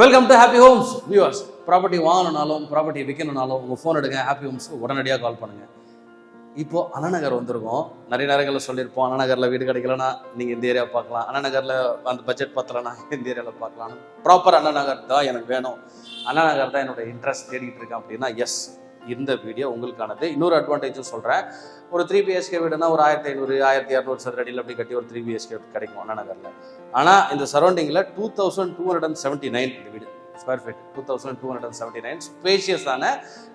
Welcome to happy homes viewers. Property வாங்கணுனாலும் property விற்கணுனாலும் உங்கள் ஃபோன் எடுங்க, ஹாப்பி ஹோம்ஸ்க்கு உடனடியாக கால் பண்ணுங்கள். இப்போது அண்ணா நகர் வந்திருக்கோம். நிறைய நேரங்களில் சொல்லியிருப்போம், அண்ணா நகரில் வீடு கிடைக்கலன்னா நீங்கள் இந்த ஏரியா பார்க்கலாம், அண்ணா நகரில் அந்த பட்ஜெட் பத்தலைன்னா இந்த ஏரியாவில் பார்க்கலாம். ப்ராப்பர் அண்ணா நகர் தான் எனக்கு வேணும், அண்ணா நகர் தான் என்னோட இன்ட்ரெஸ்ட் தேடிட்டு இருக்கேன் அப்படின்னா எஸ், இந்த வீடியோ உங்களுக்கானது. இன்னொரு அட்வான்டேஜும் சொல்கிறேன். ஒரு 3 BHK வீடுனா ஒரு 1500 1200 சதுரடியில் அப்படி கட்டி ஒரு 3 BHK கிடைக்கும் அண்ணா நகரில். ஆனால் இந்த சரௌண்டிங்கில் 2279 இந்த வீடு ஸ்கொயர் ஃபீட், 2279 ஸ்பேஷியஸான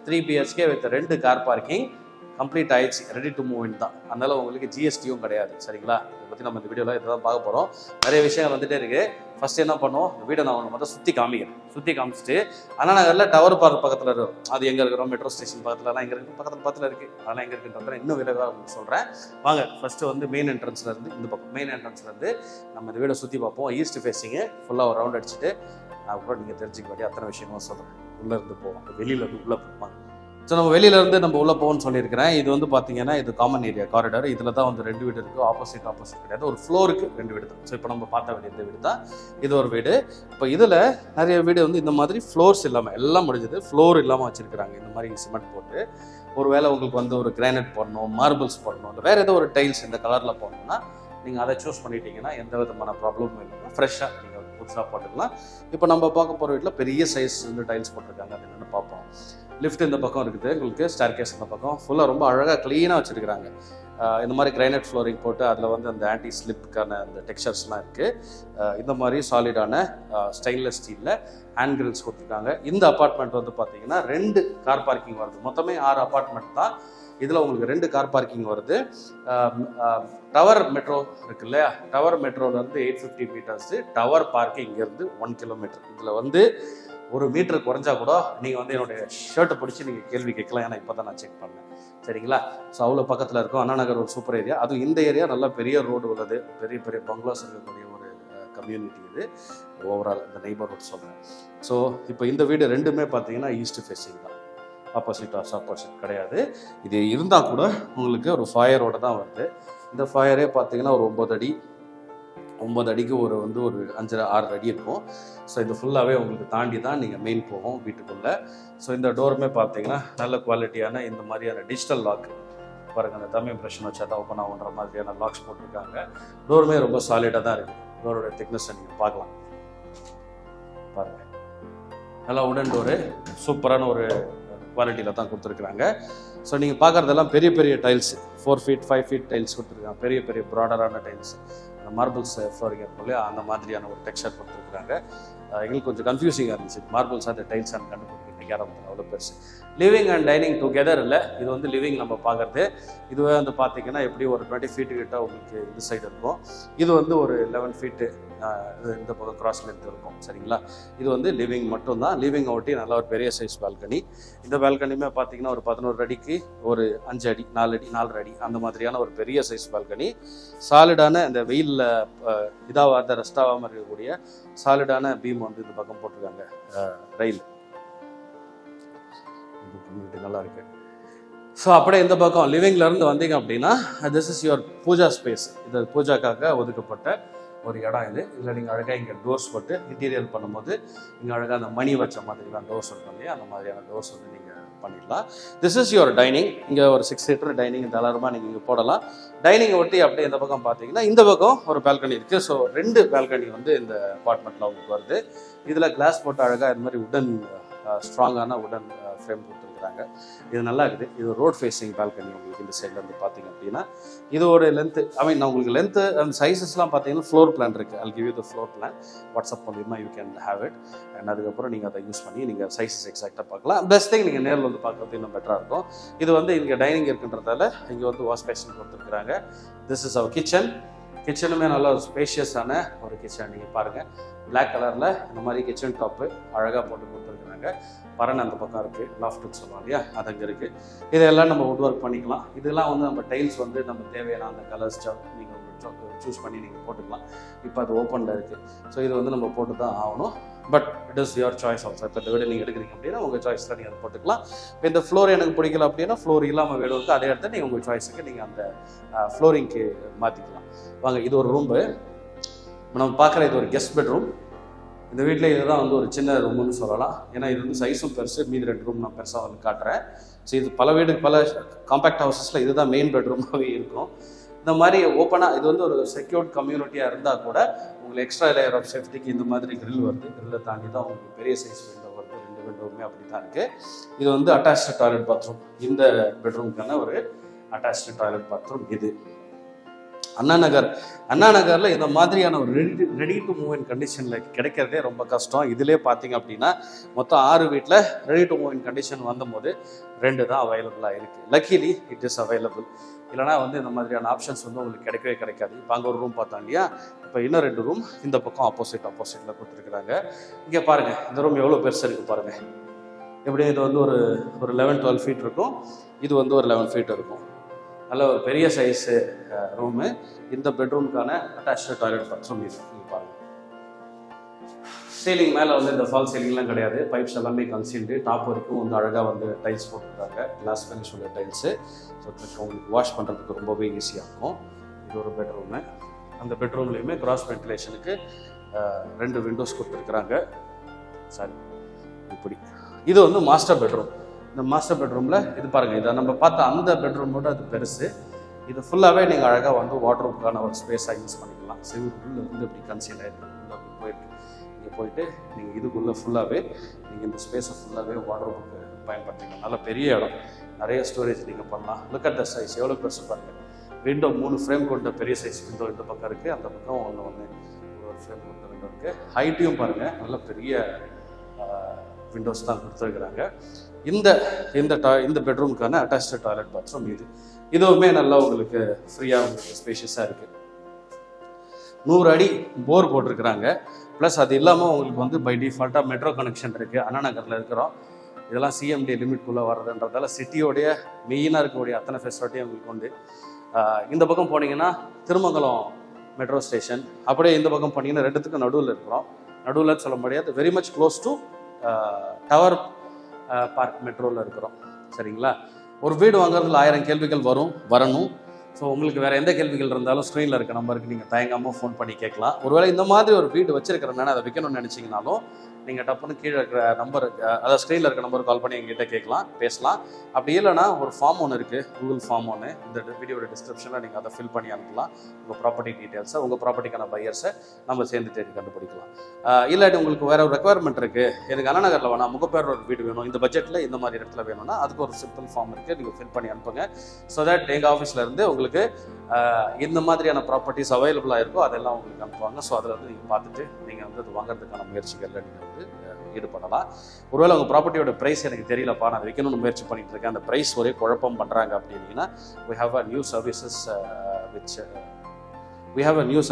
3 BHK with 2 car parking complete ஆயிடுச்சு, ரெடி டு மூவ் இன் தான். அதனால உங்களுக்கு ஜிஎஸ்டியும் கிடையாது. சரிங்களா? இதை பற்றி நம்ம இந்த வீடியோவில் இதை தான் பார்க்க போகிறோம். நிறைய விஷயங்கள் வந்துட்டே இருக்குது. ஃபர்ஸ்ட் என்ன பண்ணுவோம், இந்த வீடை நான் ஒன்று மொத்தம் சுற்றி காமிச்சிட்டு அண்ணா நகரில் டவர் பார்க் பக்கத்தில் இருக்கும். அது எங்கே இருக்கிறோம், மெட்ரோ ஸ்டேஷன் பக்கத்துலலாம் எங்கே இருக்குது, பக்கத்தில் இருக்குது. அதெல்லாம் எங்கே இருக்குன்றத இன்னும் விரைவாக உங்களுக்கு சொல்கிறேன். வாங்க ஃபஸ்ட்டு வந்து மெயின் என்ட்ரன்ஸ்லேருந்து இந்த பக்கம் மெயின் என்ட்ரன்ஸ்லேருந்து நம்ம இந்த வீடை சுற்றி பார்ப்போம். ஈஸ்ட் ஃபேஸிங்கு ஃபுல்லாக ஒரு ரவுண்ட் அடிச்சுட்டு நான் கூட நீங்கள் தெரிஞ்சுக்க வேண்டிய அத்தனை விஷயமும் சொல்கிறேன். உள்ளேருந்து போவோம், வெளியிலேருந்து உள்ளே போவாங்க. ஸோ நம்ம வெளியிலேருந்து நம்ம உள்ளே போகணும்னு சொல்லியிருக்கிறேன். இது வந்து பார்த்தீங்கன்னா இது காமன் ஏரியா காரிடார். இதில் தான் வந்து 2 வீடு இருக்குது. ஆப்போசிட் கிடையாது, ஒரு ஃப்ளோருக்கு 2 வீடு தான். ஸோ இப்போ நம்ம பார்த்த வேண்டிய இந்த வீடு தான், இது ஒரு வீடு. இப்போ இதில் நிறைய வீடு வந்து இந்த மாதிரி ஃப்ளோர்ஸ் இல்லாமல் எல்லாம் முடிஞ்சது, ஃப்ளோர் இல்லாமல் வச்சுருக்கிறாங்க. இந்த மாதிரி சிமெண்ட் போட்டு ஒரு வேளை உங்களுக்கு வந்து ஒரு கிரானைட் போடணும், மார்பிள்ஸ் போடணும், இல்லை வேறு ஏதோ ஒரு டைல்ஸ் இந்த கலரில் போடணும்னா நீங்கள் அதை சூஸ் பண்ணிட்டீங்கன்னா எந்த விதமான ப்ராப்ளமும் இல்லாமல் ஃப்ரெஷ்ஷாக நீங்கள் புதுசாக போட்டுக்கலாம். இப்போ நம்ம பார்க்க போகிற வீட்டில் பெரிய சைஸ் வந்து டைல்ஸ் போட்டிருக்காங்க. அது என்னென்னு பார்ப்போம். லிஃப்ட் இந்த பக்கம் இருக்குது உங்களுக்கு, ஸ்டேர் கேஸ் இந்த பக்கம் ஃபுல்லாக ரொம்ப அழகாக க்ளீனாக வச்சுருக்கிறாங்க. இந்த மாதிரி கிரைனைட் ஃப்ளோரிங் போட்டு அதில் வந்து அந்த ஆன்டி ஸ்லிப்புக்கான அந்த டெக்ஸ்சர்ஸ்லாம் இருக்குது. இந்த மாதிரி சாலிடான ஸ்டெயின்லெஸ் ஸ்டீலில் ஹேண்ட் கிரில்ஸ் கொடுத்துருக்காங்க. இந்த அப்பார்ட்மெண்ட் வந்து பார்த்தீங்கன்னா 2 கார் பார்க்கிங் வருது. மொத்தமே 6 அப்பார்ட்மெண்ட் தான். இதில் உங்களுக்கு 2 கார் பார்க்கிங் வருது. டவர் மெட்ரோ இருக்கு இல்லையா, டவர் மெட்ரோலேருந்து 850 மீட்டர்ஸு, டவர் பார்க்கிங் இங்கேருந்து 1 கிலோமீட்டர். இதில் வந்து 1 மீட்டர் குறைஞ்சா கூட நீங்கள் வந்து என்னுடைய ஷர்ட்டை பிடிச்சி நீங்கள் கேள்வி கேட்கலாம். ஏன்னா இப்போ தான் நான் செக் பண்ணேன். சரிங்களா? ஸோ அவ்வளோ பக்கத்தில் இருக்கும். அண்ணா நகர் ஒரு சூப்பர் ஏரியா. அதுவும் இந்த ஏரியா நல்லா பெரிய ரோடு உள்ளது, பெரிய பெரிய பங்களாஸ் இருக்கக்கூடிய ஒரு கம்யூனிட்டி இது. ஓவரால் இந்த நெய்பர்ஹுட் சொல்கிறேன். ஸோ இப்போ இந்த வீடு 2மே பார்த்தீங்கன்னா ஈஸ்ட் ஃபேஸிங் தான், ஆப்போசிட் கிடையாது. இது இருந்தால் கூட உங்களுக்கு ஒரு ஃபயரோடு தான் வருது. இந்த ஃபயரே பார்த்தீங்கன்னா ஒரு 9 அடிக்கு ஒரு 5-6 அடி இருக்கும். ஸோ இது ஃபுல்லாகவே உங்களுக்கு தாண்டி தான் நீங்கள் மெயின் போகும் வீட்டுக்குள்ளே. ஸோ இந்த டோருமே பார்த்தீங்கன்னா நல்ல குவாலிட்டியான இந்த மாதிரியான டிஜிட்டல் லாக் பாருங்கள். அந்த தம் இம்ப்ரெஷன் வச்சா தான் ஓப்பன் ஆகுன்ற மாதிரியான லாக்ஸ் போட்டிருக்காங்க. டோருமே ரொம்ப சாலிடாக தான் இருக்குது. டோரோட திக்னஸை நீங்கள் பார்க்கலாம் பாருங்கள். நல்லா உடன் டோரு, சூப்பரான ஒரு குவாலிட்டியில் தான் கொடுத்துருக்குறாங்க. ஸோ நீங்கள் பார்க்குறதெல்லாம் பெரிய பெரிய டைல்ஸ், 4 feet 5 feet டைல்ஸ் கொடுத்துருக்காங்க. பெரிய பெரிய ப்ராடரான டைல்ஸ், அந்த மார்பிள்ஸ் ஃப்ளோரிங் இருக்கும் இல்லையா, அந்த மாதிரியான ஒரு டெக்ஸ்சர் கொடுத்துருக்குறாங்க. எங்களுக்கு கொஞ்சம் கன்ஃபியூசிங்காக இருந்துச்சு, மார்பிள்ஸ் அந்த டைல்ஸ் அந்த கண்டுபிடிக்க ஆரம்பிச்சு அவ்வளோ பெருசு. லிவிங் அண்ட் டைனிங் டுகெதர் இல்லை, இது வந்து லிவிங் நம்ம பார்க்குறது. இதுவே வந்து பார்த்தீங்கன்னா எப்படி ஒரு 20 feet கிட்ட உங்களுக்கு இந்த சைடு இருக்கும். இது வந்து ஒரு 11 feet இந்த பக்கம் கிராஸ் லென்த் இருக்கும். சரிங்களா? இது வந்து லிவிங் மட்டும்தான். லிவிங் ஒட்டி நல்லா ஒரு பெரிய சைஸ் பால்கனி. இந்த பால்கனியுமே பார்த்தீங்கன்னா ஒரு 11 அடிக்கு ஒரு 5 அடி 4 அடி 4 அடி அந்த மாதிரியான ஒரு பெரிய சைஸ் பால்கனி. சாலிடான இந்த வெயிலில் இதாகாத ரெஸ்ட் ஆகாமல் இருக்கக்கூடிய சாலிடான பீம் வந்து இந்த பக்கம் போட்டிருக்காங்க. ரயில் நல்லா இருக்கு. ஸோ அப்படியே இந்த பக்கம் லிவிங்லேருந்து வந்தீங்க அப்படின்னா this is your puja space. இது பூஜாக்காக ஒதுக்கப்பட்ட ஒரு இடம் இது. இதில் நீங்கள் அழகாக இங்கே டோர்ஸ் போட்டு இன்டீரியர் பண்ணும்போது இங்கே அழகாக அந்த மணி வச்ச மாதிரிலாம் டோர்ஸ் இருக்கும் இல்லையா, அந்த மாதிரியான டோர்ஸ் வந்து நீங்கள் பண்ணிடலாம். This is your dining. இங்கே ஒரு 6 seater டைனிங் தாராளமாக நீங்கள் இங்கே போடலாம். டைனிங்கை ஒட்டி அப்படியே இந்த பக்கம் பார்த்தீங்கன்னா இந்த பக்கம் ஒரு பால்கனி இருக்குது. ஸோ 2 பால்கனி வந்து இந்த அப்பார்ட்மெண்ட்டில் உங்களுக்கு வருது. இதில் கிளாஸ் போட்டு அழகாக இது மாதிரி உடன் ஸ்ட்ராங்கான உடன் ஃப்ரேம் கொடுத்துருக்குறாங்க. இது நல்லா இருக்குது. இது ரோட் ஃபேஸிங் பால்கனி. உங்களுக்கு இந்த சைட்லேருந்து பார்த்தீங்க அப்படின்னா இது ஒரு லென்த்து, நான் உங்களுக்கு லென்த்து அண்ட் சைஸஸ்லாம் பார்த்தீங்கன்னா ஃப்ளோர் பிளான் இருக்குது. I'll give you the floor plan. WhatsApp மூலியமாக you can have it. And அதுக்கப்புறம் நீங்கள் அதை யூஸ் பண்ணி நீங்கள் சைஸஸ் எக்ஸாக்டாக பார்க்கலாம். பெஸ்ட் திங் நீங்கள் நேரில் வந்து பார்க்குறது இன்னும் பெட்டராக இருக்கும். இது வந்து இங்கே டைனிங் இருக்குன்றதால இங்கே வந்து வாஷ் பேஷன் கொடுத்துருக்குறாங்க. This is our kitchen. கிச்சனுமே நல்ல ஒரு ஸ்பேஷியஸான ஒரு கிச்சன். நீங்கள் பாருங்கள், பிளாக் கலரில் இந்த மாதிரி கிச்சன் டாப்பு அழகாக போட்டு கொடுத்துருக்குறாங்க. பரன் அந்த பக்கம் இருக்குது, லாஃப்ட்டுன்னு சொல்லுவோம் இல்லையா, அது அங்கே இருக்குது. இதெல்லாம் நம்ம வுட் ஒர்க் பண்ணிக்கலாம். இதெல்லாம் வந்து நம்ம டைல்ஸ் வந்து நம்ம தேவையான அந்த கலர்ஸ் நீங்கள் சூஸ் பண்ணி நீங்கள் போட்டுக்கலாம். இப்போ அது ஓப்பனில் இருக்குது. ஸோ இது வந்து நம்ம போட்டு தான் ஆகணும். But it is your choice also. இப்போ இந்த வீடு நீங்கள் எடுக்கிறீங்க அப்படின்னா உங்கள் சாய்ஸில் நீங்கள் அதை போட்டுக்கலாம். இப்போ இந்த ஃப்ளோர் எனக்கு பிடிக்கல அப்படின்னா ஃப்ளோர் இல்லாமல் வீடு இருக்குது, அதே இடத்துல நீங்கள் உங்கள் சாய்ஸுக்கு நீங்கள் அந்த ஃப்ளோரிங்க்கு மாற்றிக்கலாம். வாங்க, இது ஒரு ரூம்பு. நம்ம பார்க்குற இது ஒரு கெஸ்ட் பெட்ரூம். இந்த வீட்டில் இதுதான் வந்து ஒரு சின்ன ரூம்னு சொல்லலாம். ஏன்னா இது வந்து சைஸும் பெருசு, மீதி 2 ரூம் நான் பெருசாக வந்து காட்டுறேன். ஸோ இது பல காம்பேக்ட் ஹவுசஸில் இதுதான் மெயின் பெட்ரூமாகவே இருக்கும். இந்த மாதிரி ஓப்பனாக இது வந்து ஒரு செக்யூர்ட் கம்யூனிட்டியாக இருந்தால் கூட உங்களுக்கு எக்ஸ்ட்ரா லேயர் ஆஃப் சேஃப்டிக்கு இந்த மாதிரி கிரில் வருது. கிரில்லை தாண்டி தான் உங்களுக்கு பெரிய சைஸ் விண்டோ வருது. 2 விண்டோவுமே அப்படி தான் இருக்குது. இது வந்து அட்டாச்டு டாய்லெட் பாத்ரூம். இந்த பெட்ரூமுக்கான ஒரு அட்டாச்டு டாய்லெட் பாத்ரூம் இது. அண்ணா நகரில் இந்த மாதிரியான ஒரு ரெடி டு மூவ் இன் கண்டிஷனில் கிடைக்கிறதே ரொம்ப கஷ்டம். இதிலே பார்த்தீங்க அப்படின்னா மொத்தம் 6 வீட்டில் ready to move in condition வந்தபோது 2 தான் அவைலபிளாக இருக்குது. Luckily it is available. இல்லைனா வந்து இந்த மாதிரியான ஆப்ஷன்ஸ் வந்து உங்களுக்கு கிடைக்கவே கிடைக்காது. இப்போ அங்கே ஒரு ரூம் பார்த்தோம் இல்லையா, இப்போ இன்னும் 2 ரூம் இந்த பக்கம் ஆப்போசிட்டில் கொடுத்துருக்குறாங்க. இங்கே பாருங்கள், இந்த ரூம் எவ்வளோ பெருசாக இருக்குது பாருங்கள். எப்படியும் இது வந்து ஒரு 11-12 ஃபீட் இருக்கும். இது வந்து ஒரு 11 ஃபீட் இருக்கும். நல்ல ஒரு பெரிய சைஸு ரூமு. இந்த பெட்ரூமுக்கான அட்டாச்டு டாய்லெட் பாத்ரூம் இது. நீங்கள் பாருங்கள், சீலிங் மேலே வந்து இந்த ஃபால் சீலிங்லாம் கிடையாது. பைப்ஸ் எல்லாமே கன்சீல்டு. டாப் வரைக்கும் வந்து அழகாக வந்து டைல்ஸ் போட்டுருக்காங்க, கிளாஸ் ஃபினிஷ் உள்ள டைல்ஸு. ஸோ உங்களுக்கு வாஷ் பண்ணுறதுக்கு ரொம்பவே ஈஸியாக இருக்கும். இது ஒரு பெட்ரூமு. அந்த பெட்ரூம்லேயுமே கிராஸ் வென்டிலேஷனுக்கு 2 விண்டோஸ் கொடுத்துருக்குறாங்க. சாரி, இப்படி இது வந்து மாஸ்டர் பெட்ரூம். இந்த மாஸ்டர் பெட்ரூமில் இது பாருங்கள், இதை நம்ம பார்த்த அந்த பெட்ரூமோட அது பெருசு. இது ஃபுல்லாகவே நீங்கள் அழகாக வந்து வாட்ரூமுக்கான ஒரு ஸ்பேஸாக யூஸ் பண்ணிக்கலாம். சிவிலுக்குள்ளே வந்து இப்படி கன்சீல் ஆகிருக்கு, உள்ளே அப்படி போயிருக்கு. நீங்கள் போயிட்டு நீங்கள் இதுக்குள்ளே ஃபுல்லாகவே நீங்கள் இந்த ஸ்பேஸை ஃபுல்லாகவே வாட்ரூமுக்கு பயன்படுத்திக்கலாம். நல்ல பெரிய இடம், நிறைய ஸ்டோரேஜ் நீங்கள் பண்ணலாம். லுக் அட் த சைஸ், எவ்வளோ பெருசு பாருங்கள். விண்டோ 3 ஃப்ரேம் கொண்ட பெரிய சைஸ் விண்டோ இந்த பக்கம் இருக்குது. அந்த பக்கம் ஒன்று ஒரு ஃப்ரேம் கொண்ட விண்டோ இருக்குது. ஹைட்டையும் பாருங்கள், நல்ல பெரிய விண்டோஸ் தான் கொடுத்துருக்குறாங்க. இந்த பெட்ரூமுக்கான அட்டாச்டு டாய்லெட் பாத்ரூம் இதுவுமே நல்லா உங்களுக்கு ஃப்ரீயாக உங்களுக்கு ஸ்பேஷியஸாக இருக்குது. 100 அடி போர் போட்டிருக்கிறாங்க. ப்ளஸ் அது இல்லாமல் உங்களுக்கு வந்து பை டிஃபால்ட்டாக மெட்ரோ கனெக்ஷன் இருக்குது. அண்ணா நகரில் இருக்கிறோம். இதெல்லாம் சிஎம்டி லிமிட்குள்ளே வர்றதுன்றதால சிட்டியோடைய மெயினாக இருக்கக்கூடிய அத்தனை ஃபெசிலிட்டியும் உங்களுக்கு உண்டு. இந்த பக்கம் போனீங்கன்னா திருமங்கலம் மெட்ரோ ஸ்டேஷன், அப்படியே இந்த பக்கம் போனீங்கன்னா 2த்துக்கும் நடுவில் இருக்கிறோம். நடுவில் சொல்ல முடியாது, very much close to Tower Park மெட்ரோவில் இருக்கிறோம். சரிங்களா? ஒரு வீடு வாங்குறதுல 1000 கேள்விகள் வரணும். ஸோ உங்களுக்கு வேறு எந்த கேள்விகள் இருந்தாலும் ஸ்க்ரீனில் இருக்க நம்பருக்கு நீங்கள் தயங்காமல் ஃபோன் பண்ணி கேட்கலாம். ஒருவேளை இந்த மாதிரி ஒரு வீடு வச்சிருக்கிறேன்னா அதை விற்கணும்னு நினச்சிங்கனாலும் நீங்கள் டப்புன்னு கீழே இருக்கிற நம்பருக்கு, அதாவது ஸ்க்ரீனில் இருக்க நம்பருக்கு கால் பண்ணி எங்ககிட்ட கேட்கலாம், பேசலாம். அப்படி இல்லைனா ஒரு ஃபார்ம் ஒன்று இருக்குது, கூகுள் ஃபார்ம் ஒன்று, இந்த வீடியோட டிஸ்கிரிப்ஷனில் நீங்கள் அதை ஃபில் பண்ணி அனுப்பலாம். உங்கள் ப்ராப்பர்ட்டி டீட்டெயில்ஸை, உங்கள் ப்ராப்பர்ட்டிக்கான பையர்ஸை நம்ம சேர்ந்து தேடி கண்டுபிடிக்கலாம். இல்லாட்டி உங்களுக்கு வேறு ஒரு ரெக்குவயர்மெண்ட் இருக்குது, எனக்கு அண்ணா நகரில் வேணாம், முகப்பேர் ஒரு வீடு வேணும், இந்த பட்ஜெட்டில் இந்த மாதிரி இடத்துல வேணும்னா அதுக்கு ஒரு சிம்பிள் ஃபார்ம் இருக்குது, நீங்கள் ஃபில் பண்ணி அனுப்புங்க. ஸோ தட் எங்கள் ஆஃபீஸில் இருந்து உங்களுக்கு இந்த மாதிரியான ப்ராப்பர்ட்டிஸ் அவைலபிளாக இருக்கோ அதெல்லாம் உங்களுக்கு அனுப்புவாங்க. ஸோ அதில் வந்து நீங்கள் பார்த்துட்டு நீங்கள் வந்து அது வாங்குறதுக்கான முயற்சிகளில் நீங்கள் வந்து ஈடுபடலாம். ஒருவேளை உங்கள் ப்ராப்பர்ட்டியோட ப்ரைஸ் எனக்கு தெரியலப்பா, நான் வைக்கணும்னு முயற்சி பண்ணிட்டு இருக்கேன், அந்த ப்ரைஸ் ஒரே குழப்பம் பண்ணுறாங்க அப்படின்னீங்கன்னா we have a new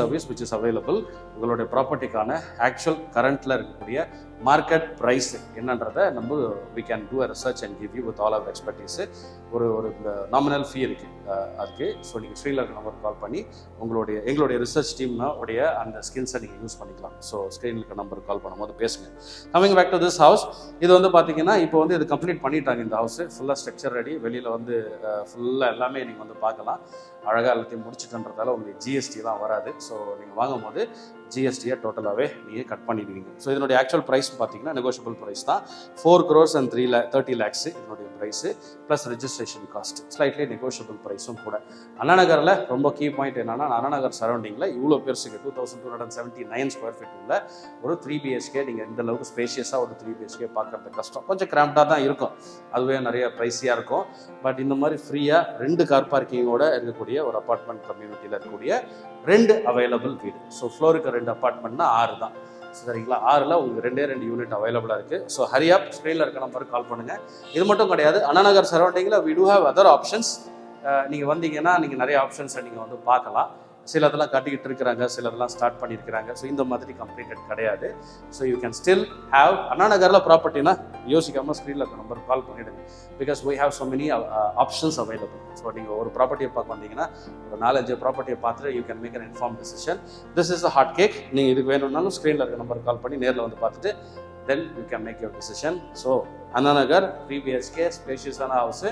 service which is available. உங்களுடைய ப்ராப்பர்ட்டிக்கான ஆக்சுவல் கரண்ட்டில் இருக்கக்கூடிய மார்க்கெட் ப்ரைஸ் என்னன்றதை நம்ம we can do a research and give you with all our expertise. ஒரு நாமினல் ஃபீ இருக்குது அதுக்கு. ஸோ நீங்கள் ஸ்க்ரீனில் நம்பருக்கு கால் பண்ணி எங்களுடைய ரிசர்ச் டீம்னுடைய அந்த ஸ்கில்ஸை நீங்கள் யூஸ் பண்ணிக்கலாம். ஸோ ஸ்க்ரீனில் இருக்க நம்பருக்கு கால் பண்ணும்போது பேசுங்க. Coming back to this house, இது வந்து பார்த்தீங்கன்னா இப்போ வந்து இது கம்ப்ளீட் பண்ணிட்டாங்க. இந்த ஹவுஸ் ஃபுல்லாக ஸ்ட்ரக்சர் ரெடி, வெளியில் வந்து ஃபுல்லாக எல்லாமே நீங்கள் வந்து பார்க்கலாம். அழகாக எல்லாத்தையும் முடிச்சுட்டுன்றதால உங்களுக்கு ஜிஎஸ்டிலாம் வராது. ஸோ நீங்கள் வாங்கும்போது ஜிஎஸ்டியை டோட்டலாகவே நீங்கள் கட் பண்ணிடுவீங்க. ஸோ இதனுடைய ஆக்சுவல் ப்ரைஸ் பார்த்தீங்கன்னா நெகோஷியபிள் ப்ரைஸ் தான். 4 crores and 30 lakhs இதனுடைய price plus registration cost, slightly negotiable ப்ரைஸும் கூட. அண்ணா நகரில் ரொம்ப கீ பாயிண்ட் என்னன்னா, அண்ணா நகர் சரௌண்டிங்கில் இவ்வளோ பெருசுக்கு 2279 ஸ்கொயர் ஃபீட் உள்ள ஒரு 3 BHK நீங்கள் இந்த அளவுக்கு ஸ்பேஷியஸாக ஒரு 3 BHK பார்க்கறது கஷ்டம். கொஞ்சம் கிராம்டாக தான் இருக்கும், அதுவே நிறைய ப்ரைஸியாக இருக்கும். பட் இந்த மாதிரி ஃப்ரீயாக 2 கார் பார்க்கிங்கோட இருக்கக்கூடிய ஒரு அப்பார்ட்மெண்ட் கம்யூனிட்டியில் இருக்கக்கூடிய 2 அவைலபிள் வீடு. ஸோ ஃப்ளோருக்கு 2 அப்பார்ட்மெண்ட்னா 6 தான். சரிங்களா? 6ல் உங்களுக்கு 2 யூனிட் அவைலபிளாக இருக்குது. ஸோ ஹரி அப், ஸ்க்ரீனில் இருக்க நம்பருக்கு கால் பண்ணுங்கள். இது மட்டும் கிடையாது, அண்ணா நகர் சரௌண்டிங்கில் we do have other options. நீங்கள் வந்தீங்கன்னா நீங்கள் நிறைய ஆப்ஷன்ஸை நீங்கள் வந்து பார்க்கலாம். சிலதெல்லாம் கட்டிக்கிட்டு இருக்கிறாங்க, சிலதெல்லாம் ஸ்டார்ட் பண்ணியிருக்கிறாங்க. ஸோ இந்த மாதிரி கம்ப்ளீட்டட் கிடையாது. So you can still have அண்ணா நகரில் ப்ராப்பர்ட்டினா யோசிக்காமல் ஸ்க்ரீனில் இருக்க நம்பருக்கு கால் பண்ணிவிடுங்க. Because we have so many options available. So நீங்கள் ஒரு ப்ராப்பர்ட்டியை பார்க்க வந்தீங்கன்னா ஒரு 4-5 ப்ராப்பர்ட்டியை பார்த்துட்டு you can make an informed decision. This is a hot cake. நீங்கள் இதுக்கு வேணும்னாலும் ஸ்க்ரீனில் இருக்க நம்பருக்கு கால் பண்ணி நேரில் வந்து பார்த்துட்டு then you can make your decision. So Anna Nagar 3 BHK ஸ்பேஷியஸான ஹவுஸு.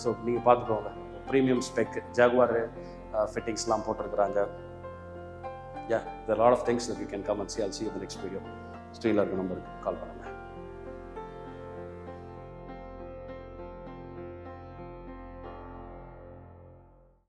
ஸோ நீங்கள் பார்த்துக்கோங்க, ப்ரீமியம் ஸ்பெக் ஜாகுவார் ஃபிட்டிங்ஸ்லாம் போட்டிருக்கிறாங்க. Yeah, there are a lot of things that you can come and see. I'll see you in the next video. Srila இருக்க நம்பருக்கு கால் பண்ணுங்கள்.